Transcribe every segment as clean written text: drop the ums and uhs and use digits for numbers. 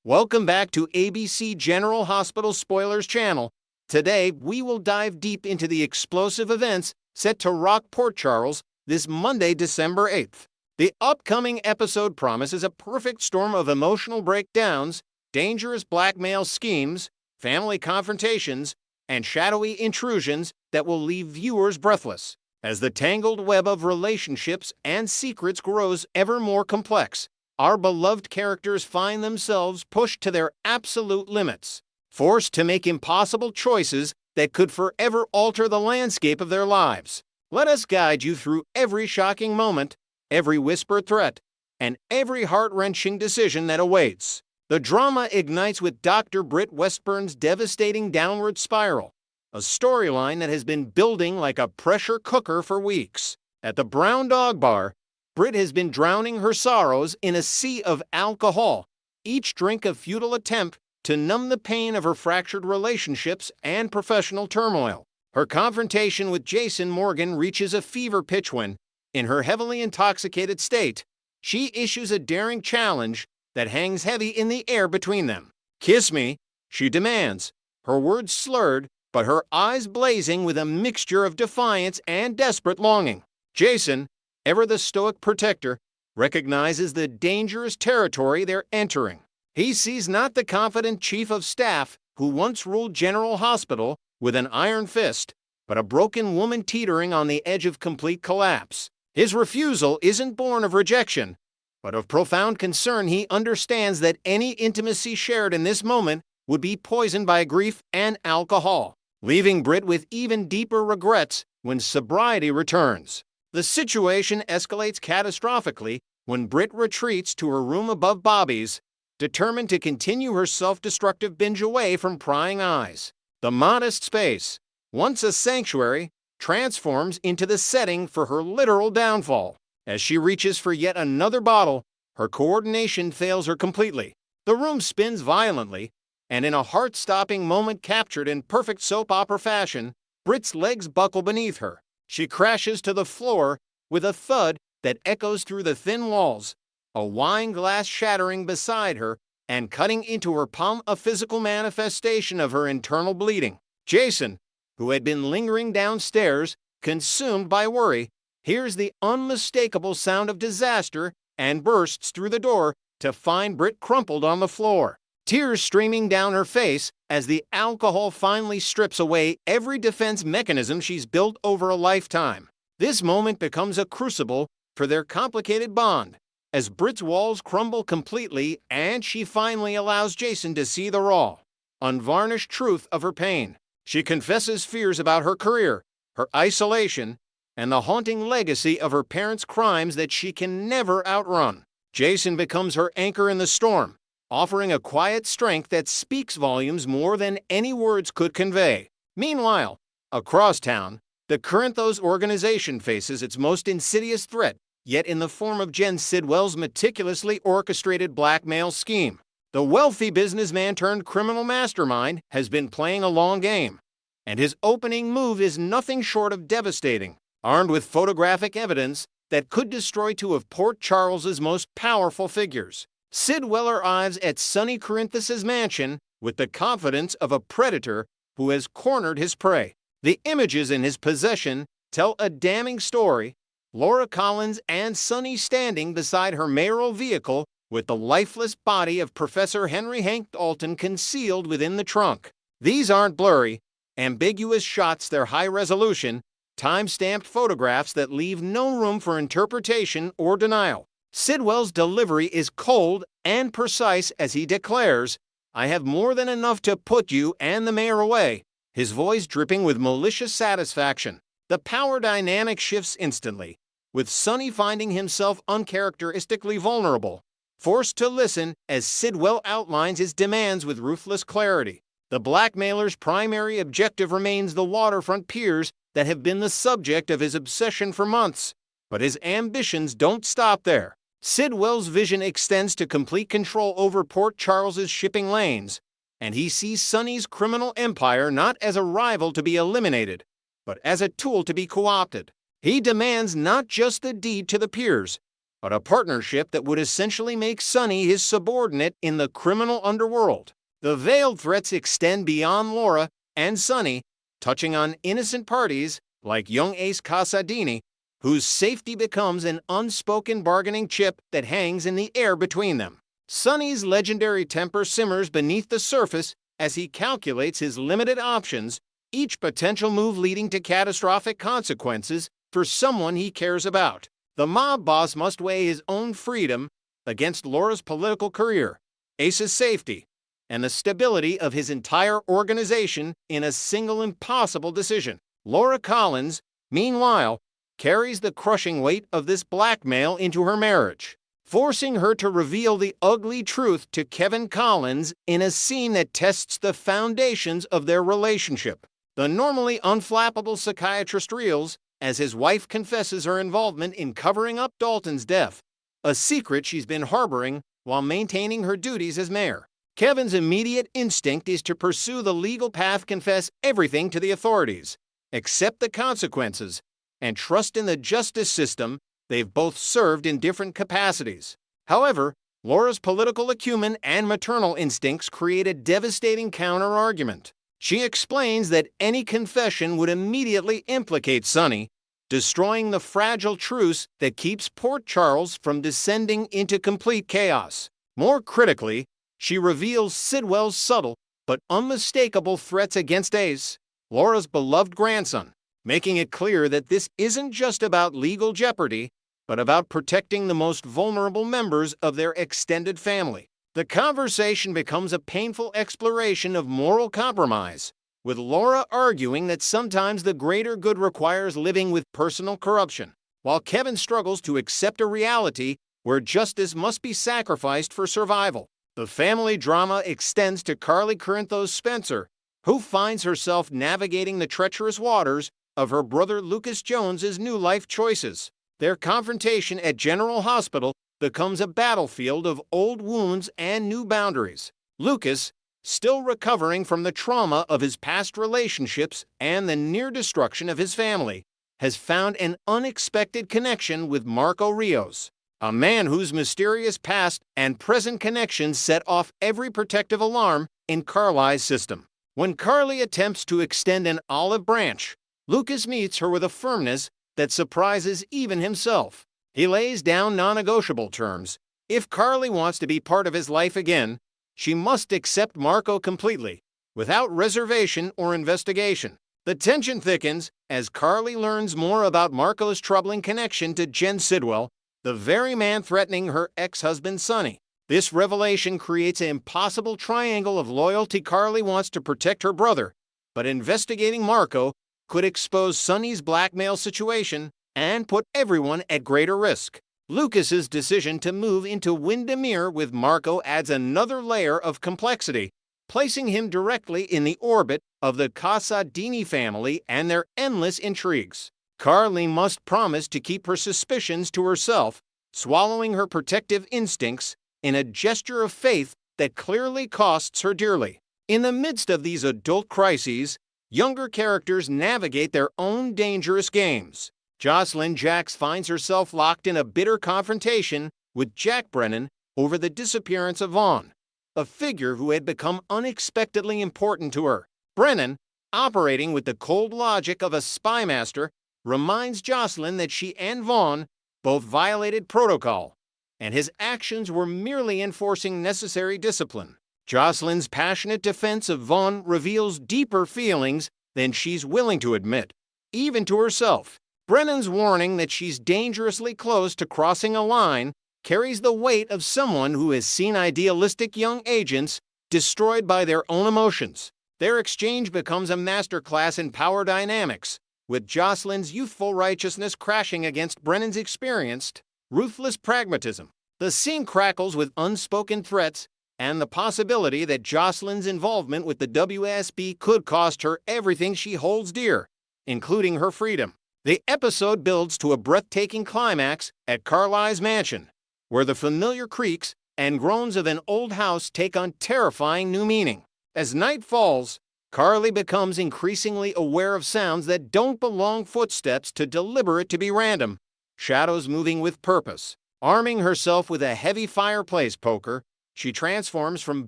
Welcome back to ABC General Hospital Spoilers channel. Today, we will dive deep into the explosive events set to rock Port Charles this Monday, December 8th. The upcoming episode promises a perfect storm of emotional breakdowns, dangerous blackmail schemes, family confrontations, and shadowy intrusions that will leave viewers breathless. As the tangled web of relationships and secrets grows ever more complex, our beloved characters find themselves pushed to their absolute limits, forced to make impossible choices that could forever alter the landscape of their lives. Let us guide you through every shocking moment, every whispered threat, and every heart-wrenching decision that awaits. The drama ignites with Dr. Brit Westbourne's devastating downward spiral, a storyline that has been building like a pressure cooker for weeks. At the Brown Dog Bar, Brit has been drowning her sorrows in a sea of alcohol, each drink a futile attempt to numb the pain of her fractured relationships and professional turmoil. Her confrontation with Jason Morgan reaches a fever pitch when, in her heavily intoxicated state, she issues a daring challenge that hangs heavy in the air between them. "Kiss me," she demands, her words slurred, but her eyes blazing with a mixture of defiance and desperate longing. Jason, ever the stoic protector, recognizes the dangerous territory they're entering. He sees not the confident chief of staff who once ruled General Hospital with an iron fist, but a broken woman teetering on the edge of complete collapse. His refusal isn't born of rejection, but of profound concern. He understands that any intimacy shared in this moment would be poisoned by grief and alcohol, leaving Brit with even deeper regrets when sobriety returns. The situation escalates catastrophically when Brit retreats to her room above Bobby's, determined to continue her self-destructive binge away from prying eyes. The modest space, once a sanctuary, transforms into the setting for her literal downfall. As she reaches for yet another bottle, her coordination fails her completely. The room spins violently, and in a heart-stopping moment captured in perfect soap opera fashion, Brit's legs buckle beneath her. She crashes to the floor with a thud that echoes through the thin walls, a wine glass shattering beside her and cutting into her palm, a physical manifestation of her internal bleeding. Jason, who had been lingering downstairs, consumed by worry, hears the unmistakable sound of disaster and bursts through the door to find Brit crumpled on the floor, tears streaming down her face as the alcohol finally strips away every defense mechanism she's built over a lifetime. This moment becomes a crucible for their complicated bond, as Brit's walls crumble completely and she finally allows Jason to see the raw, unvarnished truth of her pain. She confesses fears about her career, her isolation, and the haunting legacy of her parents' crimes that she can never outrun. Jason becomes her anchor in the storm, offering a quiet strength that speaks volumes more than any words could convey. Meanwhile, across town, the Corinthos organization faces its most insidious threat, yet in the form of Jen Sidwell's meticulously orchestrated blackmail scheme. The wealthy businessman turned criminal mastermind has been playing a long game, and his opening move is nothing short of devastating. Armed with photographic evidence that could destroy two of Port Charles's most powerful figures, Sidwell arrives at sunny Corinthos' mansion with the confidence of a predator who has cornered his prey. The images in his possession tell a damning story. Laura Collins and Sunny standing beside her mayoral vehicle with the lifeless body of Professor Henry Hank Dalton concealed within the trunk. These aren't blurry, ambiguous shots, they're high-resolution, time-stamped photographs that leave no room for interpretation or denial. Sidwell's delivery is cold and precise as he declares, "I have more than enough to put you and the mayor away," his voice dripping with malicious satisfaction. The power dynamic shifts instantly, with Sunny finding himself uncharacteristically vulnerable, forced to listen as Sidwell outlines his demands with ruthless clarity. The blackmailer's primary objective remains the waterfront piers that have been the subject of his obsession for months, but his ambitions don't stop there. Sidwell's vision extends to complete control over Port Charles's shipping lanes, and he sees Sunny's criminal empire not as a rival to be eliminated, but as a tool to be co-opted. He demands not just the deed to the piers, but a partnership that would essentially make Sonny his subordinate in the criminal underworld. The veiled threats extend beyond Laura and Sonny, touching on innocent parties like young Ace Casadini, whose safety becomes an unspoken bargaining chip that hangs in the air between them. Sonny's legendary temper simmers beneath the surface as he calculates his limited options, each potential move leading to catastrophic consequences for someone he cares about. The mob boss must weigh his own freedom against Laura's political career, Ace's safety, and the stability of his entire organization in a single impossible decision. Laura Collins, meanwhile, carries the crushing weight of this blackmail into her marriage, forcing her to reveal the ugly truth to Kevin Collins in a scene that tests the foundations of their relationship. The normally unflappable psychiatrist reels as his wife confesses her involvement in covering up Dalton's death, a secret she's been harboring while maintaining her duties as mayor. Kevin's immediate instinct is to pursue the legal path, confess everything to the authorities, accept the consequences, and trust in the justice system they've both served in different capacities. However, Laura's political acumen and maternal instincts create a devastating counter-argument. She explains that any confession would immediately implicate Sonny, destroying the fragile truce that keeps Port Charles from descending into complete chaos. More critically, she reveals Sidwell's subtle but unmistakable threats against Ace, Laura's beloved grandson, making it clear that this isn't just about legal jeopardy, but about protecting the most vulnerable members of their extended family. The conversation becomes a painful exploration of moral compromise, with Laura arguing that sometimes the greater good requires living with personal corruption, while Kevin struggles to accept a reality where justice must be sacrificed for survival. The family drama extends to Carly Corinthos Spencer, who finds herself navigating the treacherous waters of her brother Lucas Jones's new life choices. Their confrontation at General Hospital becomes a battlefield of old wounds and new boundaries. Lucas, still recovering from the trauma of his past relationships and the near destruction of his family, has found an unexpected connection with Marco Rios, a man whose mysterious past and present connections set off every protective alarm in Carly's system. When Carly attempts to extend an olive branch, Lucas meets her with a firmness that surprises even himself. He lays down non-negotiable terms. If Carly wants to be part of his life again, she must accept Marco completely, without reservation or investigation. The tension thickens as Carly learns more about Marco's troubling connection to Jen Sidwell, the very man threatening her ex-husband Sonny. This revelation creates an impossible triangle of loyalty. Carly wants to protect her brother, but investigating Marco could expose Sonny's blackmail situation and put everyone at greater risk. Lucas's decision to move into Windermere with Marco adds another layer of complexity, placing him directly in the orbit of the Casadini family and their endless intrigues. Carly must promise to keep her suspicions to herself, swallowing her protective instincts in a gesture of faith that clearly costs her dearly. In the midst of these adult crises, younger characters navigate their own dangerous games. Josslyn Jax finds herself locked in a bitter confrontation with Jack Brennan over the disappearance of Vaughn, a figure who had become unexpectedly important to her. Brennan, operating with the cold logic of a spy master, reminds Josslyn that she and Vaughn both violated protocol, and his actions were merely enforcing necessary discipline. Josslyn's passionate defense of Vaughn reveals deeper feelings than she's willing to admit, even to herself. Brennan's warning that she's dangerously close to crossing a line carries the weight of someone who has seen idealistic young agents destroyed by their own emotions. Their exchange becomes a masterclass in power dynamics, with Josslyn's youthful righteousness crashing against Brennan's experienced, ruthless pragmatism. The scene crackles with unspoken threats and the possibility that Josslyn's involvement with the WSB could cost her everything she holds dear, including her freedom. The episode builds to a breathtaking climax at Carly's mansion, where the familiar creaks and groans of an old house take on terrifying new meaning. As night falls, Carly becomes increasingly aware of sounds that don't belong, footsteps too deliberate to be random, shadows moving with purpose. Arming herself with a heavy fireplace poker, she transforms from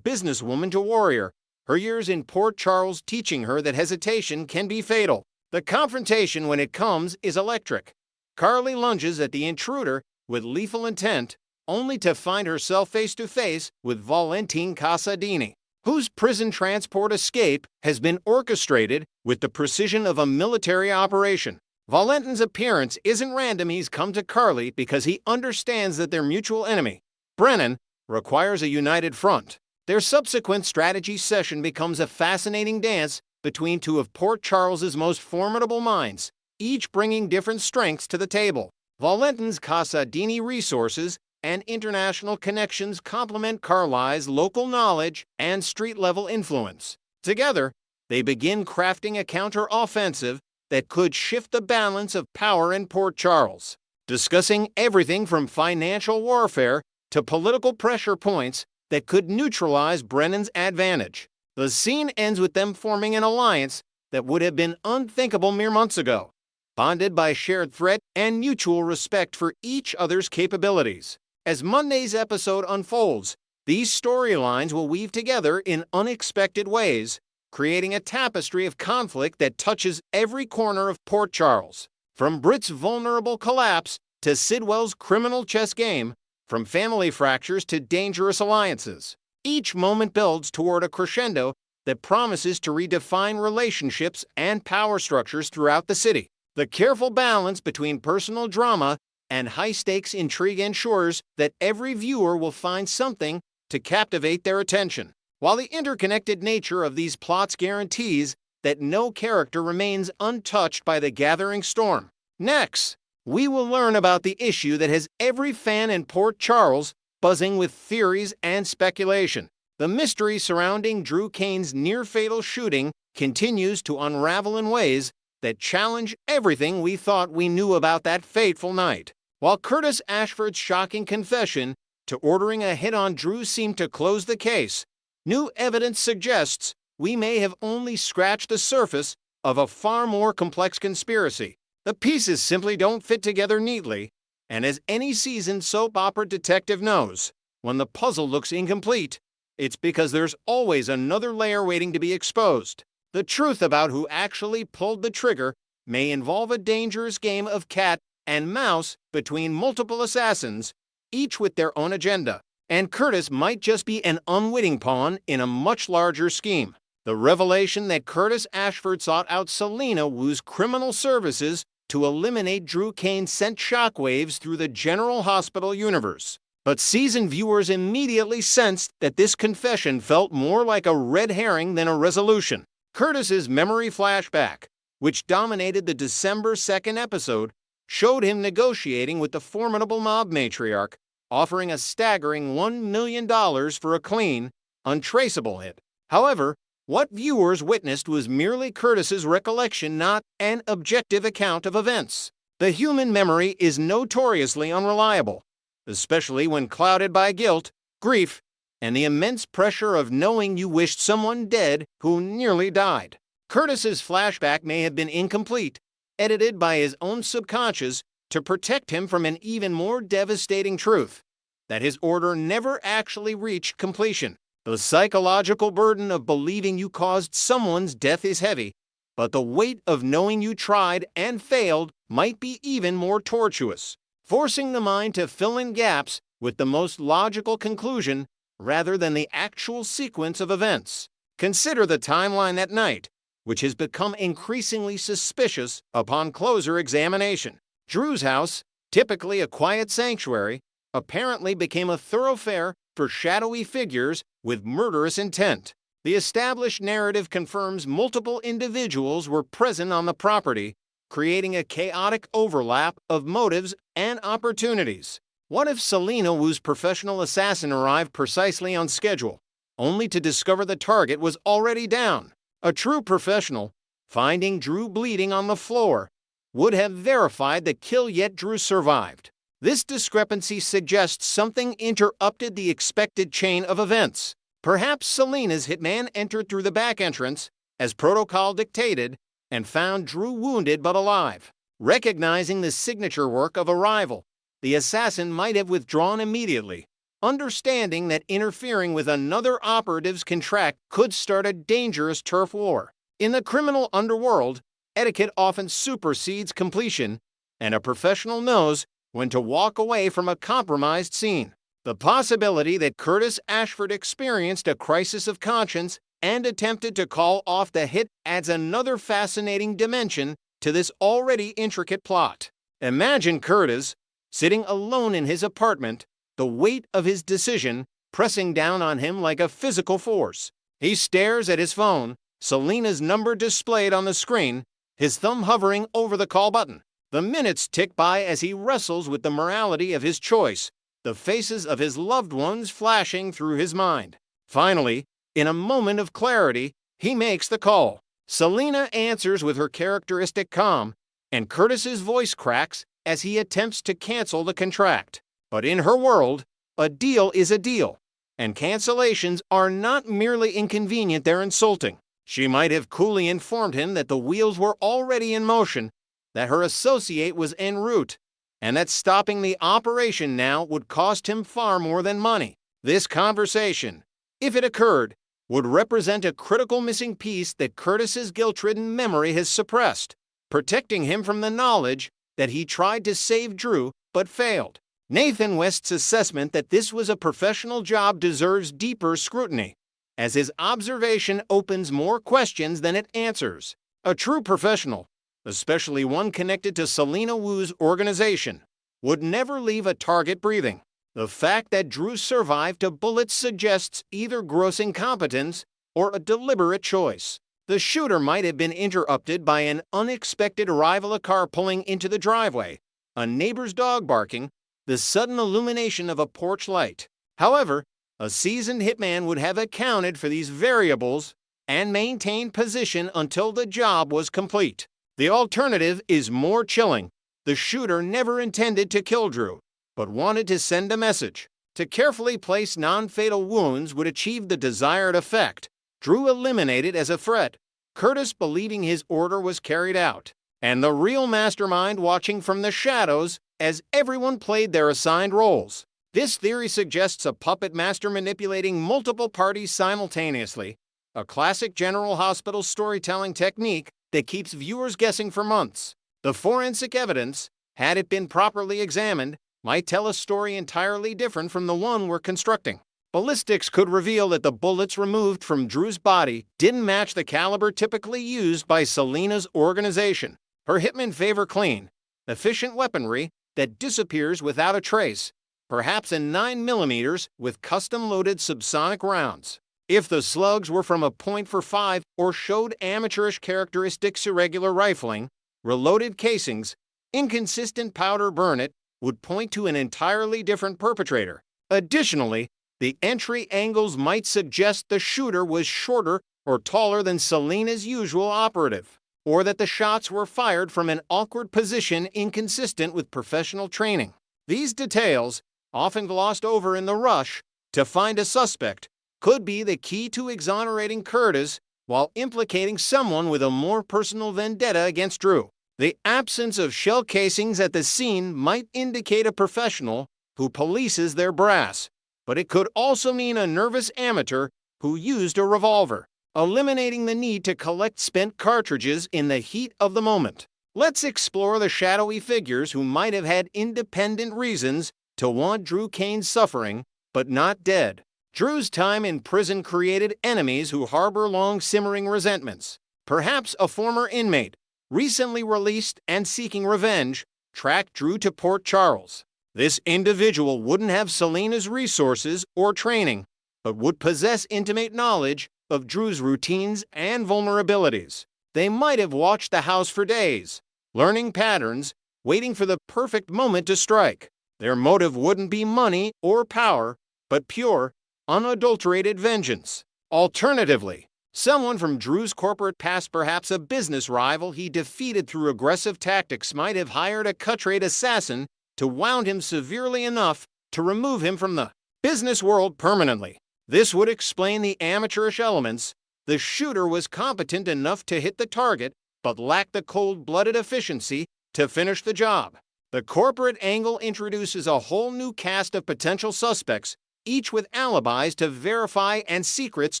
businesswoman to warrior, her years in Port Charles teaching her that hesitation can be fatal. The confrontation, when it comes, is electric. Carly lunges at the intruder with lethal intent, only to find herself face to face with Valentin Casadini, whose prison transport escape has been orchestrated with the precision of a military operation. Valentin's appearance isn't random. He's come to Carly because he understands that their mutual enemy, Brennan, requires a united front. Their subsequent strategy session becomes a fascinating dance between two of Port Charles's most formidable minds, each bringing different strengths to the table. Valentin's Casadini resources and international connections complement Carly's local knowledge and street-level influence. Together, they begin crafting a counter-offensive that could shift the balance of power in Port Charles. Discussing everything from financial warfare to political pressure points that could neutralize Brennan's advantage. The scene ends with them forming an alliance that would have been unthinkable mere months ago, bonded by shared threat and mutual respect for each other's capabilities. As Monday's episode unfolds, these storylines will weave together in unexpected ways, creating a tapestry of conflict that touches every corner of Port Charles. From Brit's vulnerable collapse to Sidwell's criminal chess game, from family fractures to dangerous alliances, each moment builds toward a crescendo that promises to redefine relationships and power structures throughout the city. The careful balance between personal drama and high-stakes intrigue ensures that every viewer will find something to captivate their attention, while the interconnected nature of these plots guarantees that no character remains untouched by the gathering storm. Next, we will learn about the issue that has every fan in Port Charles buzzing with theories and speculation. The mystery surrounding Drew Cain's near-fatal shooting continues to unravel in ways that challenge everything we thought we knew about that fateful night. While Curtis Ashford's shocking confession to ordering a hit on Drew seemed to close the case, new evidence suggests we may have only scratched the surface of a far more complex conspiracy. The pieces simply don't fit together neatly, and as any seasoned soap opera detective knows, when the puzzle looks incomplete, it's because there's always another layer waiting to be exposed. The truth about who actually pulled the trigger may involve a dangerous game of cat and mouse between multiple assassins, each with their own agenda. And Curtis might just be an unwitting pawn in a much larger scheme. The revelation that Curtis Ashford sought out Selena Wu's criminal services to eliminate Drew Cain sent shockwaves through the General Hospital universe. But seasoned viewers immediately sensed that this confession felt more like a red herring than a resolution. Curtis's memory flashback, which dominated the December 2nd episode, showed him negotiating with the formidable mob matriarch, offering a staggering $1 million for a clean, untraceable hit. However, what viewers witnessed was merely Curtis's recollection, not an objective account of events. The human memory is notoriously unreliable, especially when clouded by guilt, grief, and the immense pressure of knowing you wished someone dead who nearly died. Curtis's flashback may have been incomplete, edited by his own subconscious to protect him from an even more devastating truth, that his order never actually reached completion. The psychological burden of believing you caused someone's death is heavy, but the weight of knowing you tried and failed might be even more tortuous, forcing the mind to fill in gaps with the most logical conclusion rather than the actual sequence of events. Consider the timeline that night, which has become increasingly suspicious upon closer examination. Drew's house, typically a quiet sanctuary, apparently became a thoroughfare for shadowy figures with murderous intent. The established narrative confirms multiple individuals were present on the property, creating a chaotic overlap of motives and opportunities. What if Selena Wu's professional assassin arrived precisely on schedule, only to discover the target was already down? A true professional, finding Drew bleeding on the floor, would have verified the kill, yet Drew survived. This discrepancy suggests something interrupted the expected chain of events. Perhaps Selena's hitman entered through the back entrance, as protocol dictated, and found Drew wounded but alive. Recognizing the signature work of a rival, the assassin might have withdrawn immediately, understanding that interfering with another operative's contract could start a dangerous turf war. In the criminal underworld, etiquette often supersedes completion, and a professional knows when to walk away from a compromised scene. The possibility that Curtis Ashford experienced a crisis of conscience and attempted to call off the hit adds another fascinating dimension to this already intricate plot. Imagine Curtis sitting alone in his apartment, the weight of his decision pressing down on him like a physical force. He stares at his phone, Selena's number displayed on the screen, his thumb hovering over the call button. The minutes tick by as he wrestles with the morality of his choice, the faces of his loved ones flashing through his mind. Finally, in a moment of clarity, he makes the call. Selena answers with her characteristic calm, and Curtis's voice cracks as he attempts to cancel the contract. But in her world, a deal is a deal, and cancellations are not merely inconvenient, they're insulting. She might have coolly informed him that the wheels were already in motion, that her associate was en route, and that stopping the operation now would cost him far more than money. This conversation, if it occurred, would represent a critical missing piece that Curtis's guilt-ridden memory has suppressed, protecting him from the knowledge that he tried to save Drew but failed. Nathan West's assessment that this was a professional job deserves deeper scrutiny, as his observation opens more questions than it answers. A true professional, especially one connected to Selena Wu's organization, would never leave a target breathing. The fact that Drew survived a bullet suggests either gross incompetence or a deliberate choice. The shooter might have been interrupted by an unexpected arrival, a car pulling into the driveway, a neighbor's dog barking, the sudden illumination of a porch light. However, a seasoned hitman would have accounted for these variables and maintained position until the job was complete. The alternative is more chilling. The shooter never intended to kill Drew, but wanted to send a message. To carefully place non-fatal wounds would achieve the desired effect. Drew eliminated as a threat, Curtis believing his order was carried out, and the real mastermind watching from the shadows as everyone played their assigned roles. This theory suggests a puppet master manipulating multiple parties simultaneously, a classic General Hospital storytelling technique that keeps viewers guessing for months. The forensic evidence, had it been properly examined, might tell a story entirely different from the one we're constructing. Ballistics could reveal that the bullets removed from Drew's body didn't match the caliber typically used by Selena's organization. Her hitmen favor clean, efficient weaponry that disappears without a trace, perhaps in 9mm with custom-loaded subsonic rounds. If the slugs were from a .45 or showed amateurish characteristics, irregular rifling, reloaded casings, inconsistent powder burn, would point to an entirely different perpetrator. Additionally, the entry angles might suggest the shooter was shorter or taller than Selena's usual operative, or that the shots were fired from an awkward position inconsistent with professional training. These details, often glossed over in the rush to find a suspect, could be the key to exonerating Curtis while implicating someone with a more personal vendetta against Drew. The absence of shell casings at the scene might indicate a professional who polices their brass, but it could also mean a nervous amateur who used a revolver, eliminating the need to collect spent cartridges in the heat of the moment. Let's explore the shadowy figures who might have had independent reasons to want Drew Cain's suffering, but not dead. Drew's time in prison created enemies who harbor long-simmering resentments. Perhaps a former inmate, recently released and seeking revenge, tracked Drew to Port Charles. This individual wouldn't have Selena's resources or training, but would possess intimate knowledge of Drew's routines and vulnerabilities. They might have watched the house for days, learning patterns, waiting for the perfect moment to strike. Their motive wouldn't be money or power, but pure, unadulterated vengeance. Alternatively, someone from Drew's corporate past, perhaps a business rival he defeated through aggressive tactics, might have hired a cut-rate assassin to wound him severely enough to remove him from the business world permanently. This would explain the amateurish elements. The shooter was competent enough to hit the target, but lacked the cold-blooded efficiency to finish the job. The corporate angle introduces a whole new cast of potential suspects, each with alibis to verify and secrets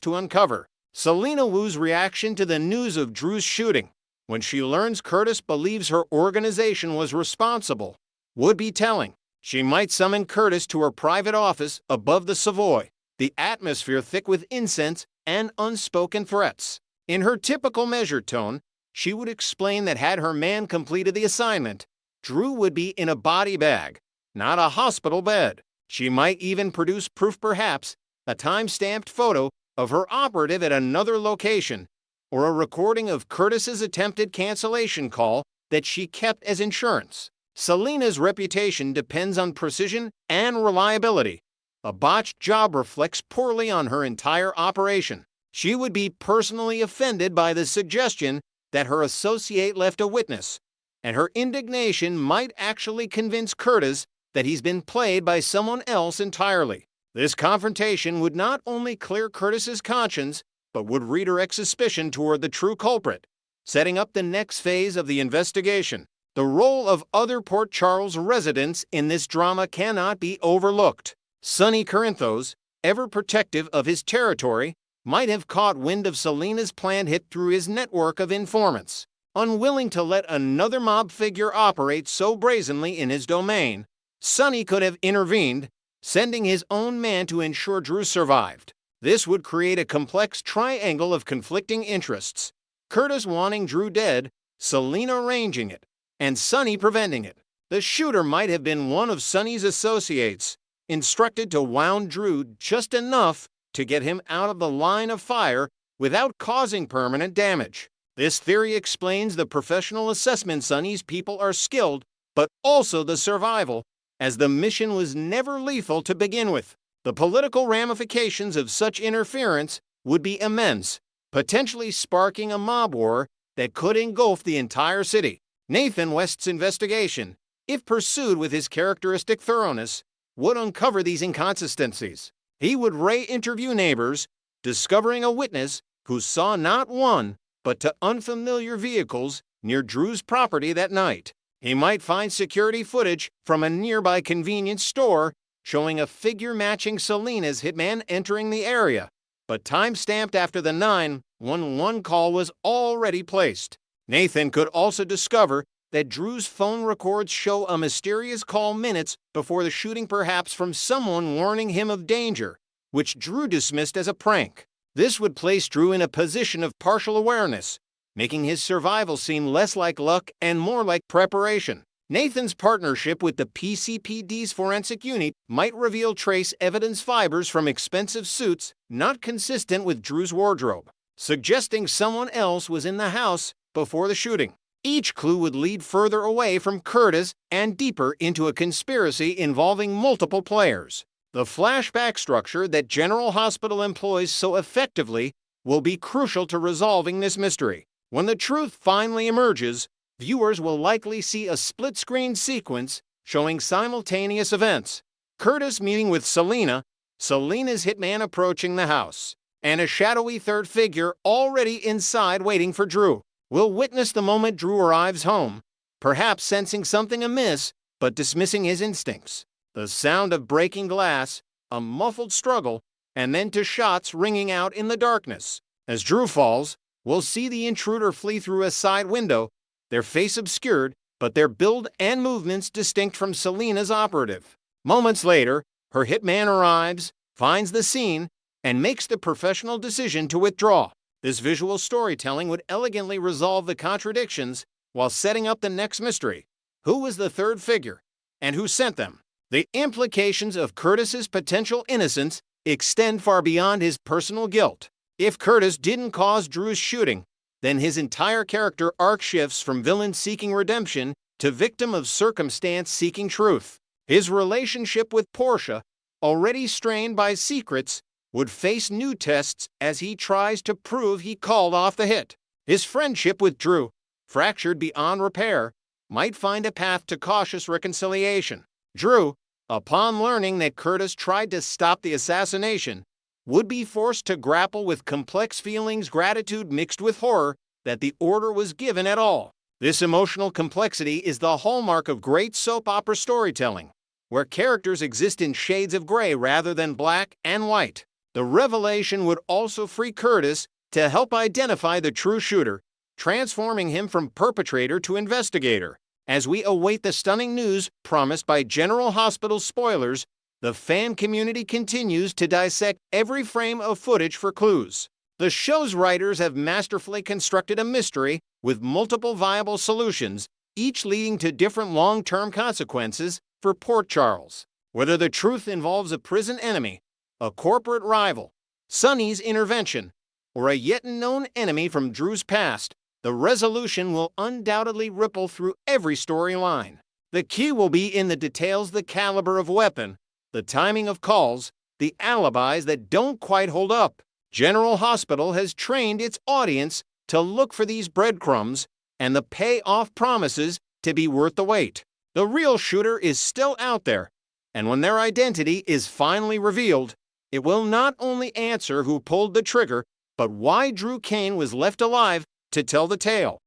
to uncover. Selena Wu's reaction to the news of Drew's shooting, when she learns Curtis believes her organization was responsible, would be telling. She might summon Curtis to her private office above the Savoy, the atmosphere thick with incense and unspoken threats. In her typical measured tone, she would explain that had her man completed the assignment, Drew would be in a body bag, not a hospital bed. She might even produce proof, perhaps a time-stamped photo of her operative at another location, or a recording of Curtis's attempted cancellation call that she kept as insurance. Selena's reputation depends on precision and reliability. A botched job reflects poorly on her entire operation. She would be personally offended by the suggestion that her associate left a witness, and her indignation might actually convince Curtis that he's been played by someone else entirely. This confrontation would not only clear Curtis's conscience, but would redirect suspicion toward the true culprit, setting up the next phase of the investigation. The role of other Port Charles residents in this drama cannot be overlooked. Sonny Corinthos, ever protective of his territory, might have caught wind of Selena's planned hit through his network of informants. Unwilling to let another mob figure operate so brazenly in his domain, Sonny could have intervened, sending his own man to ensure Drew survived. This would create a complex triangle of conflicting interests: Curtis wanting Drew dead, Selena arranging it, and Sonny preventing it. The shooter might have been one of Sonny's associates, instructed to wound Drew just enough to get him out of the line of fire without causing permanent damage. This theory explains the professional assessment Sonny's people are skilled, but also the survival, as the mission was never lethal to begin with. The political ramifications of such interference would be immense, potentially sparking a mob war that could engulf the entire city. Nathan West's investigation, if pursued with his characteristic thoroughness, would uncover these inconsistencies. He would re-interview neighbors, discovering a witness who saw not one, but two unfamiliar vehicles near Drew's property that night. He might find security footage from a nearby convenience store showing a figure matching Selena's hitman entering the area, but time-stamped after the 911 call was already placed. Nathan could also discover that Drew's phone records show a mysterious call minutes before the shooting, perhaps from someone warning him of danger, which Drew dismissed as a prank. This would place Drew in a position of partial awareness, making his survival seem less like luck and more like preparation. Nathan's partnership with the PCPD's forensic unit might reveal trace evidence fibers from expensive suits not consistent with Drew's wardrobe, suggesting someone else was in the house before the shooting. Each clue would lead further away from Curtis and deeper into a conspiracy involving multiple players. The flashback structure that General Hospital employs so effectively will be crucial to resolving this mystery. When the truth finally emerges, viewers will likely see a split-screen sequence showing simultaneous events: Curtis meeting with Selena, Selena's hitman approaching the house, and a shadowy third figure already inside waiting for Drew. We'll witness the moment Drew arrives home, perhaps sensing something amiss, but dismissing his instincts. The sound of breaking glass, a muffled struggle, and then to shots ringing out in the darkness. As Drew falls, we'll see the intruder flee through a side window, their face obscured, but their build and movements distinct from Selena's operative. Moments later, her hitman arrives, finds the scene, and makes the professional decision to withdraw. This visual storytelling would elegantly resolve the contradictions while setting up the next mystery. Who was the third figure, and who sent them? The implications of Curtis's potential innocence extend far beyond his personal guilt. If Curtis didn't cause Drew's shooting, then his entire character arc shifts from villain seeking redemption to victim of circumstance seeking truth. His relationship with Portia, already strained by secrets, would face new tests as he tries to prove he called off the hit. His friendship with Drew, fractured beyond repair, might find a path to cautious reconciliation. Drew, upon learning that Curtis tried to stop the assassination, would be forced to grapple with complex feelings, gratitude mixed with horror that the order was given at all. This emotional complexity is the hallmark of great soap opera storytelling, where characters exist in shades of gray rather than black and white. The revelation would also free Curtis to help identify the true shooter, transforming him from perpetrator to investigator. As we await the stunning news promised by General Hospital spoilers, the fan community continues to dissect every frame of footage for clues. The show's writers have masterfully constructed a mystery with multiple viable solutions, each leading to different long-term consequences for Port Charles. Whether the truth involves a prison enemy, a corporate rival, Sonny's intervention, or a yet-unknown enemy from Drew's past, the resolution will undoubtedly ripple through every storyline. The key will be in the details: the caliber of weapon, the timing of calls, the alibis that don't quite hold up. General Hospital has trained its audience to look for these breadcrumbs, and the payoff promises to be worth the wait. The real shooter is still out there, and when their identity is finally revealed, it will not only answer who pulled the trigger, but why Drew Cain was left alive to tell the tale.